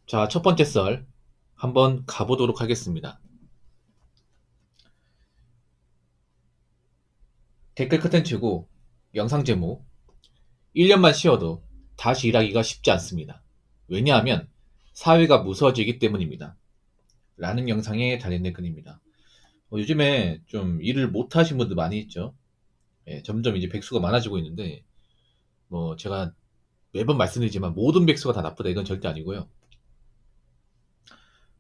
자, 첫 번째 썰 한번 가보도록 하겠습니다. 댓글 컨텐츠고 영상 제목 1년만 쉬어도 다시 일하기가 쉽지 않습니다. 왜냐하면 사회가 무서워지기 때문입니다. 라는 영상에 달린 댓글입니다. 요즘에 좀 일을 못하신 분들 많이 있죠. 예, 점점 이제 백수가 많아지고 있는데 제가 매번 말씀드리지만 모든 백수가 다 나쁘다 이건 절대 아니고요.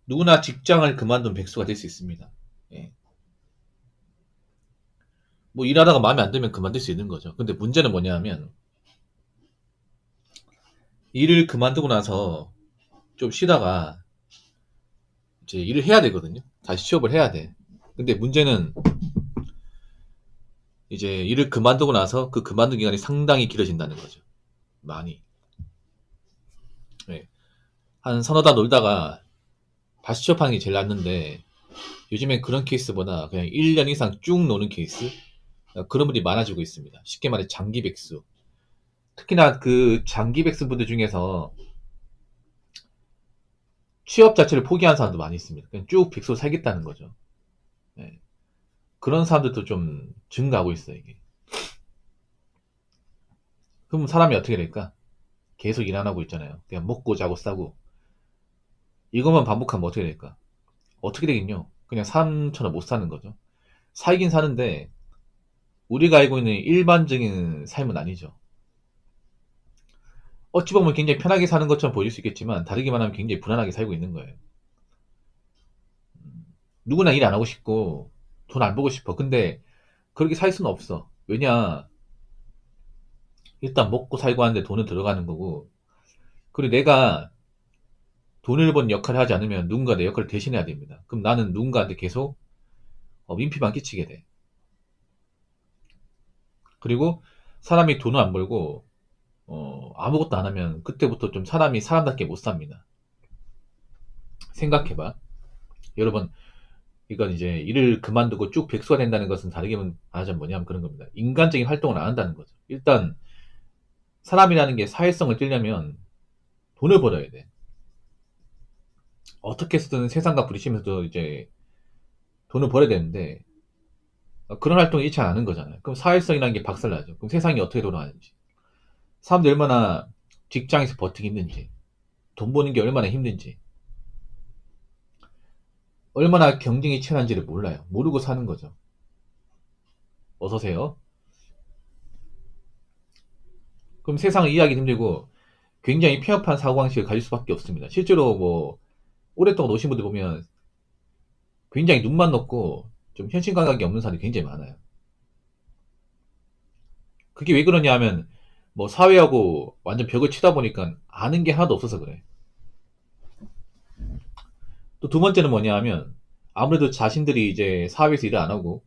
누구나 직장을 그만둔 백수가 될 수 있습니다. 예. 뭐 일하다가 마음에 안 들면 그만둘 수 있는 거죠. 근데 문제는 뭐냐면 일을 그만두고 나서 좀 쉬다가 이제 일을 해야 되거든요. 다시 취업을 해야 돼. 근데 문제는 이제 일을 그만두고 나서 그 그만둔 기간이 상당히 길어진다는 거죠. 많이. 네. 한 서너 달 놀다가 다시 취업하는 게 제일 낫는데 요즘엔 그런 케이스보다 그냥 1년 이상 쭉 노는 케이스? 그런 분들이 많아지고 있습니다. 쉽게 말해 장기 백수. 특히나 그 장기 백수 분들 중에서 취업 자체를 포기한 사람도 많이 있습니다. 그냥 쭉 백수로 살겠다는 거죠. 네. 그런 사람들도 좀 증가하고 있어요, 이게. 그럼 사람이 어떻게 될까? 계속 일 안 하고 있잖아요. 그냥 먹고 자고 싸고. 이것만 반복하면 어떻게 될까? 어떻게 되겠뇨? 그냥 사람처럼 못 사는 거죠. 살긴 사는데, 우리가 알고 있는 일반적인 삶은 아니죠. 어찌 보면 굉장히 편하게 사는 것처럼 보일 수 있겠지만, 다르게 말하면 굉장히 불안하게 살고 있는 거예요. 누구나 일 안 하고 싶고, 돈 안 벌고 싶어. 근데, 그렇게 살 수는 없어. 왜냐, 일단 먹고 살고 하는데 돈은 들어가는 거고, 그리고 내가 돈을 번 역할을 하지 않으면 누군가 내 역할을 대신해야 됩니다. 그럼 나는 누군가한테 계속 민폐만 끼치게 돼. 그리고 사람이 돈을 안 벌고 아무것도 안 하면 그때부터 좀 사람이 사람답게 못 삽니다. 생각해봐. 여러분, 이건 이제 일을 그만두고 쭉 백수가 된다는 것은 다르게 말하자면 뭐냐면 그런 겁니다. 인간적인 활동을 안 한다는 거죠. 일단 사람이라는 게 사회성을 띠려면 돈을 벌어야 돼. 어떻게 해서든 세상과 부딪히면서도 이제 돈을 벌어야 되는데 그런 활동을 일치 안 하는 거잖아요. 그럼 사회성이라는 게 박살나죠. 그럼 세상이 어떻게 돌아가는지. 사람들이 얼마나 직장에서 버티기 힘든지, 돈 버는 게 얼마나 힘든지, 얼마나 경쟁이 치열한지를 몰라요. 모르고 사는 거죠. 어서세요. 그럼 세상을 이해하기 힘들고 굉장히 폐업한 사고방식을 가질 수밖에 없습니다. 실제로 오랫동안 오신 분들 보면 굉장히 눈만 높고 좀 현실 감각이 없는 사람들이 굉장히 많아요. 그게 왜 그러냐 하면 사회하고 완전 벽을 치다 보니까 아는 게 하나도 없어서 그래. 또 두 번째는 뭐냐 하면 아무래도 자신들이 이제 사회에서 일을 안 하고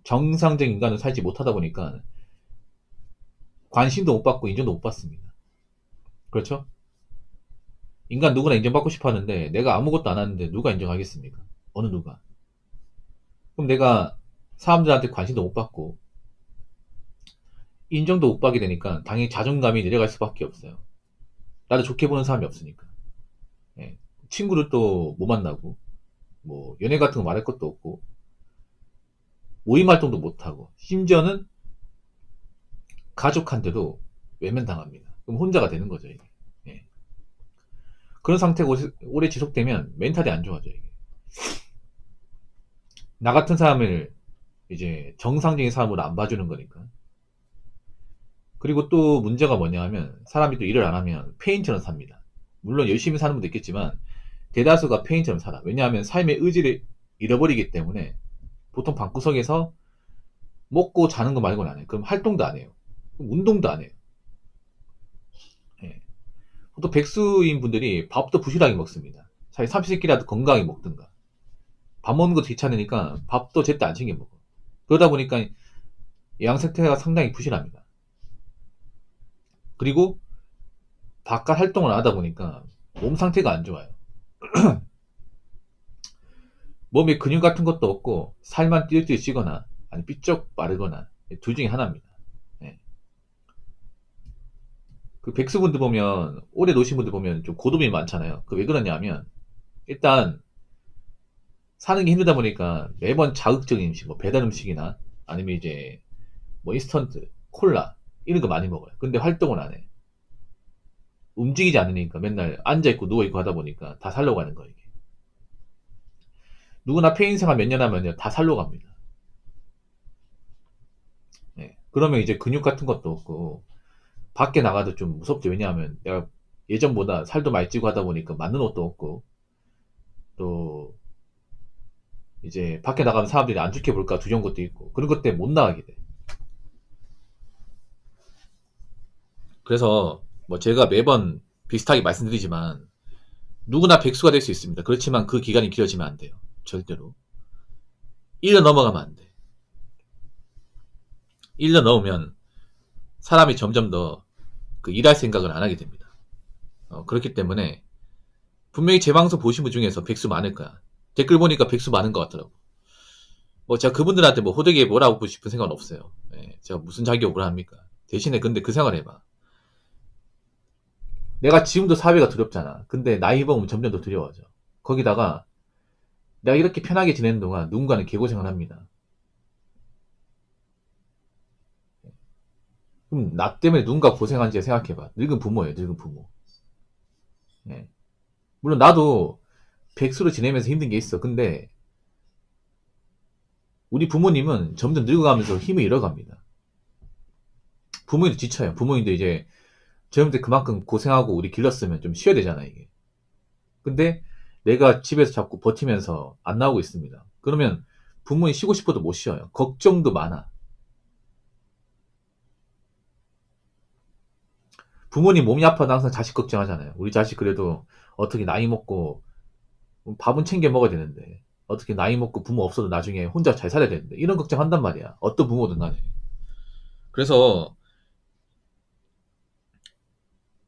정상적인 인간을 살지 못하다 보니까 관심도 못 받고 인정도 못 받습니다. 그렇죠? 인간 누구나 인정받고 싶어 하는데 내가 아무것도 안 하는데 누가 인정하겠습니까? 어느 누가. 그럼 내가 사람들한테 관심도 못 받고 인정도 못 받게 되니까 당연히 자존감이 내려갈 수밖에 없어요. 나를 좋게 보는 사람이 없으니까. 예. 친구를 또 못 만나고 연애 같은 거 말할 것도 없고 모임 활동도 못 하고 심지어는 가족한테도 외면당합니다. 그럼 혼자가 되는 거죠, 이게. 예. 그런 상태가 오래 지속되면 멘탈이 안 좋아져요, 이게. 나 같은 사람을 이제 정상적인 사람으로 안 봐주는 거니까. 그리고 또 문제가 뭐냐 하면 사람이 또 일을 안 하면 페인처럼 삽니다. 물론 열심히 사는 분도 있겠지만 대다수가 페인처럼 살아. 왜냐하면 삶의 의지를 잃어버리기 때문에 보통 방구석에서 먹고 자는 거 말고는 안 해요. 그럼 활동도 안 해요. 그럼 운동도 안 해요. 예. 또 백수인 분들이 밥도 부실하게 먹습니다. 차라리 삼시세끼라도 건강하게 먹든가. 밥 먹는 것도 귀찮으니까 밥도 제때 안 챙겨 먹어. 그러다 보니까 양 상태가 상당히 부실합니다. 그리고 바깥 활동을 안 하다 보니까 몸 상태가 안 좋아요. 몸에 근육 같은 것도 없고 살만 띠들띠들 찌거나 아니 삐쩍 마르거나 둘 중에 하나입니다. 예. 그 백수분들 보면, 오래 노신 분들 보면 좀 고도빈 많잖아요. 그 왜 그러냐면, 일단, 사는 게 힘들다 보니까 매번 자극적인 음식, 뭐 배달 음식이나, 아니면 이제, 뭐 인스턴트, 콜라, 이런 거 많이 먹어요. 근데 활동을 안 해. 움직이지 않으니까 맨날 앉아있고 누워있고 하다 보니까 다 살려고 하는 거예요, 이게. 누구나 폐인 생활 몇 년 하면요, 다 살려고 갑니다. 네. 그러면 이제 근육 같은 것도 없고, 밖에 나가도 좀 무섭죠. 왜냐하면 내가 예전보다 살도 많이 찌고 하다 보니까 맞는 옷도 없고, 또 이제 밖에 나가면 사람들이 안 좋게 볼까 두려운 것도 있고, 그런 것 때문에 못 나가게 돼. 그래서 뭐 제가 매번 비슷하게 말씀드리지만, 누구나 백수가 될 수 있습니다. 그렇지만 그 기간이 길어지면 안 돼요. 절대로. 1년 넘어가면 안 돼. 1년 넘으면 사람이 점점 더 그 일할 생각을 안 하게 됩니다. 그렇기 때문에 분명히 제 방송 보신 분 중에서 백수 많을 거야. 댓글 보니까 백수 많은 것 같더라고. 뭐 제가 그분들한테 뭐 호되게 뭐라고 싶은 생각은 없어요. 예, 제가 무슨 자격으로 합니까? 대신에 근데 그 생각을 해봐. 내가 지금도 사회가 두렵잖아. 근데 나이 먹으면 점점 더 두려워져. 거기다가 내가 이렇게 편하게 지내는 동안 누군가는 개고생을 합니다. 그럼 나 때문에 누군가 고생한지 생각해봐. 늙은 부모예요, 늙은 부모. 예. 물론 나도 백수로 지내면서 힘든 게 있어. 근데 우리 부모님은 점점 늙어가면서 힘을 잃어갑니다. 부모님도 지쳐요. 부모님도 이제 젊을 때 그만큼 고생하고 우리 길렀으면 좀 쉬어야 되잖아, 이게. 근데 내가 집에서 자꾸 버티면서 안 나오고 있습니다. 그러면 부모님 쉬고 싶어도 못 쉬어요. 걱정도 많아. 부모님 몸이 아파도 항상 자식 걱정하잖아요. 우리 자식 그래도 어떻게 나이 먹고 밥은 챙겨 먹어야 되는데 어떻게 나이 먹고 부모 없어도 나중에 혼자 잘 살아야 되는데 이런 걱정한단 말이야. 어떤 부모든 간에. 그래서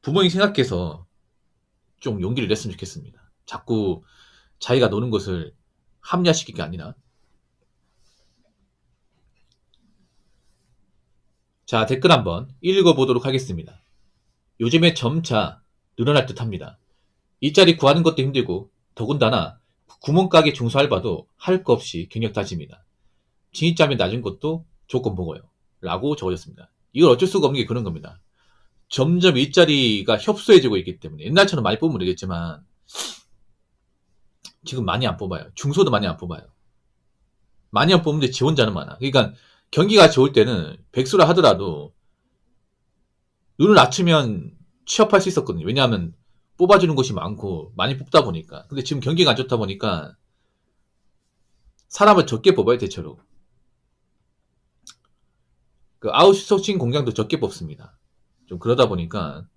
부모님 생각해서 좀 용기를 냈으면 좋겠습니다. 자꾸 자기가 노는 것을 합리화시킬 게 아니라. 자, 댓글 한번 읽어보도록 하겠습니다. 요즘에 점차 늘어날 듯 합니다. 일자리 구하는 것도 힘들고 더군다나 구멍가게 중소알바도 할 거 없이 경력 따집니다. 진입장벽이 낮은 것도 조건 보고요. 라고 적어졌습니다. 이걸 어쩔 수가 없는 게 그런 겁니다. 점점 일자리가 협소해지고 있기 때문에 옛날처럼 많이 뽑으면 되겠지만 지금 많이 안 뽑아요. 중소도 많이 안 뽑아요. 많이 안 뽑는데 지원자는 많아. 그러니까 경기가 좋을 때는 백수라 하더라도 눈을 낮추면 취업할 수 있었거든요. 왜냐하면 뽑아주는 곳이 많고 많이 뽑다 보니까. 근데 지금 경기가 안 좋다 보니까 사람을 적게 뽑아요, 대체로. 그 아웃소싱 공장도 적게 뽑습니다. 좀 그러다 보니까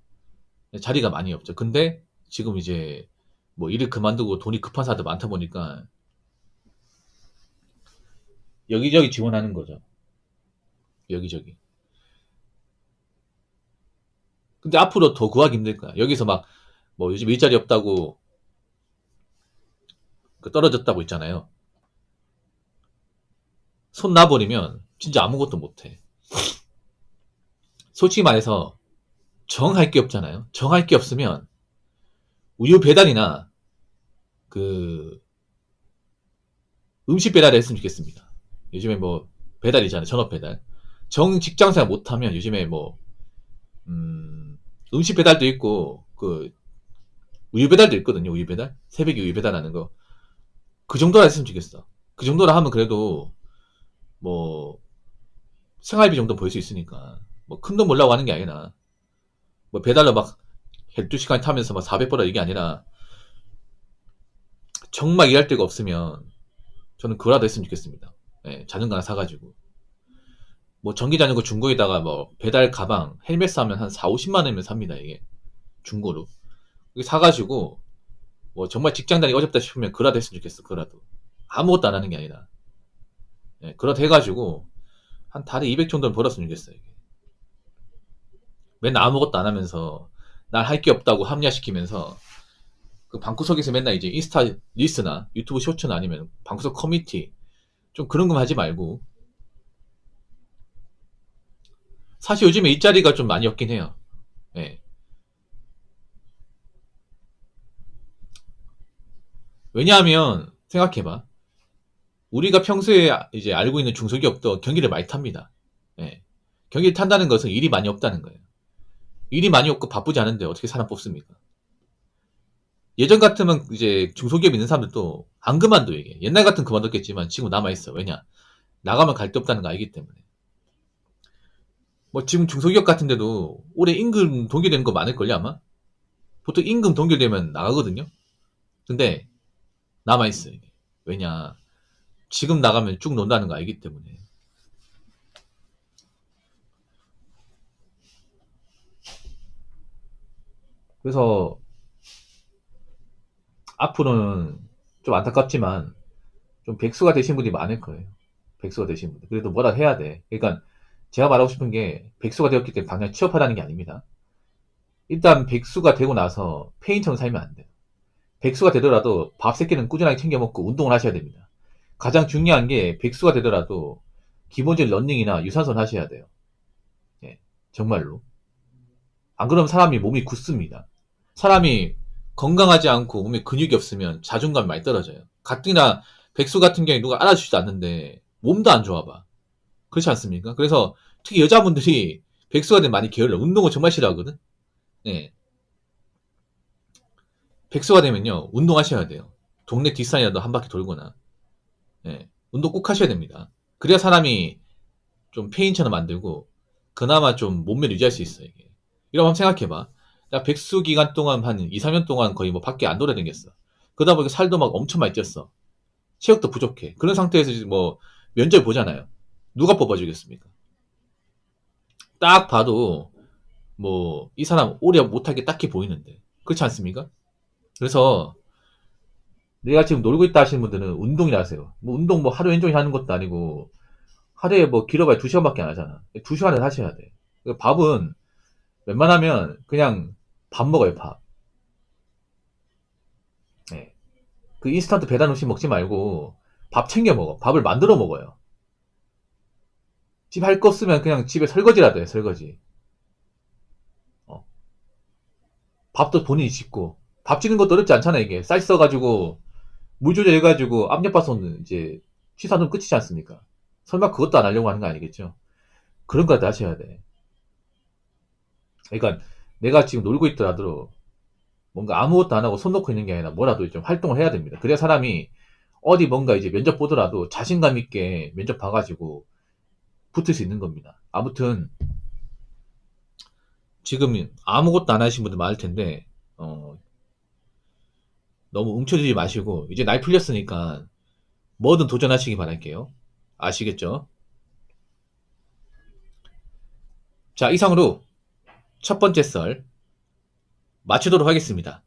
자리가 많이 없죠. 근데 지금 이제 뭐 일을 그만두고 돈이 급한 사람도 많다 보니까 여기저기 지원하는 거죠. 여기저기. 근데 앞으로 더 구하기 힘들 거야. 여기서 막 뭐 요즘 일자리 없다고 그 떨어졌다고 있잖아요. 손 놔버리면 진짜 아무것도 못해. 솔직히 말해서 정할 게 없잖아요. 정할 게 없으면 우유 배달이나 그 음식 배달을 했으면 좋겠습니다. 요즘에 뭐 배달이잖아요. 전업 배달. 정 직장생활 못하면 요즘에 뭐 음식 배달도 있고 그 우유 배달도 있거든요. 우유 배달. 새벽에 우유 배달하는 거. 그 정도라 했으면 좋겠어. 그 정도라 하면 그래도 뭐 생활비 정도 벌 수 있으니까 뭐 큰 돈 벌려고 하는 게 아니라 뭐 배달로 막 12시간 타면서 막 400벌어 이게 아니라 정말 일할 데가 없으면 저는 그거라도 했으면 좋겠습니다. 예, 자전거 하나 사가지고 뭐 전기 자전거 중고에다가 뭐 배달 가방 헬멧 사면 한 4, 50만 원이면 삽니다. 이게 중고로 이게 사가지고 뭐 정말 직장 다니기 어렵다 싶으면 그거라도 했으면 좋겠어. 그거라도 아무것도 안 하는 게 아니라 예, 그렇다 해가지고 한 달에 200 정도는 벌었으면 좋겠어요. 이게. 맨날 아무것도 안 하면서 날 할 게 없다고 합리화시키면서 그 방구석에서 맨날 이제 인스타 릴스나 유튜브 쇼츠나 아니면 방구석 커뮤니티 좀 그런 거 하지 말고 사실 요즘에 일자리가 좀 많이 없긴 해요. 예. 왜냐하면 생각해봐. 우리가 평소에 이제 알고 있는 중소기업도 경기를 많이 탑니다. 예. 경기를 탄다는 것은 일이 많이 없다는 거예요. 일이 많이 없고 바쁘지 않은데 어떻게 사람 뽑습니까? 예전 같으면 이제 중소기업 있는 사람들도 안 그만둬 이게. 옛날 같은 그만뒀겠지만 지금 남아있어. 왜냐? 나가면 갈 데 없다는 거 알기 때문에. 뭐 지금 중소기업 같은 데도 올해 임금 동결되는 거 많을걸요 아마? 보통 임금 동결되면 나가거든요? 근데 남아있어 이게. 왜냐? 지금 나가면 쭉 논다는 거 알기 때문에. 그래서 앞으로는 좀 안타깝지만 좀 백수가 되신 분이 많을 거예요. 백수가 되신 분들. 그래도 뭐라 해야 돼. 그러니까 제가 말하고 싶은 게 백수가 되었기 때문에 당장 취업하라는 게 아닙니다. 일단 백수가 되고 나서 페인처럼 살면 안 돼요. 백수가 되더라도 밥 세 끼는 꾸준하게 챙겨 먹고 운동을 하셔야 됩니다. 가장 중요한 게 백수가 되더라도 기본적인 러닝이나 유산소는 하셔야 돼요. 예, 정말로. 안 그러면 사람이 몸이 굳습니다. 사람이 건강하지 않고 몸에 근육이 없으면 자존감이 많이 떨어져요. 가뜩이나 백수 같은 경우에 누가 알아주지도 않는데 몸도 안 좋아 봐. 그렇지 않습니까? 그래서 특히 여자분들이 백수가 되면 많이 게을러. 운동을 정말 싫어하거든. 네. 백수가 되면요 운동하셔야 돼요. 동네 뒷산이라도 한 바퀴 돌거나. 네. 운동 꼭 하셔야 됩니다. 그래야 사람이 좀 페인처럼 만들고 그나마 좀 몸매를 유지할 수 있어 이게. 이러면 한번 생각해봐. 나 백수 기간 동안 한 2, 3년 동안 거의 뭐 밖에 안 돌아다녔어. 그러다 보니까 살도 막 엄청 많이 쪘어. 체력도 부족해. 그런 상태에서 이제 뭐 면접 보잖아요. 누가 뽑아주겠습니까? 딱 봐도 뭐 이 사람 오래 못하게 딱히 보이는데 그렇지 않습니까? 그래서 내가 지금 놀고 있다 하시는 분들은 운동이라 하세요. 뭐 운동 뭐 하루 온종일 하는 것도 아니고 하루에 뭐 길어봐야 2시간밖에 안 하잖아. 2시간을 하셔야 돼. 밥은 웬만하면 그냥 밥 먹어요, 밥. 네. 그 인스턴트 배달 음식 먹지 말고 밥 챙겨 먹어. 밥을 만들어 먹어요. 집 할 거 없으면 그냥 집에 설거지라도 해, 설거지. 어. 밥도 본인이 짓고. 밥 짓는 것도 어렵지 않잖아, 이게. 쌀 써가지고, 물 조절해가지고, 압력밥솥은 이제, 취사는 끝이지 않습니까? 설마 그것도 안 하려고 하는 거 아니겠죠? 그런 거 다 하셔야 돼. 그러니까, 내가 지금 놀고 있더라도, 뭔가 아무것도 안 하고 손 놓고 있는 게 아니라 뭐라도 좀 활동을 해야 됩니다. 그래야 사람이, 어디 뭔가 이제 면접 보더라도 자신감 있게 면접 봐가지고, 붙을 수 있는 겁니다. 아무튼, 지금 아무것도 안 하신 분들 많을 텐데, 너무 움켜쥐지 마시고, 이제 날 풀렸으니까, 뭐든 도전하시기 바랄게요. 아시겠죠? 자, 이상으로 첫 번째 썰 마치도록 하겠습니다.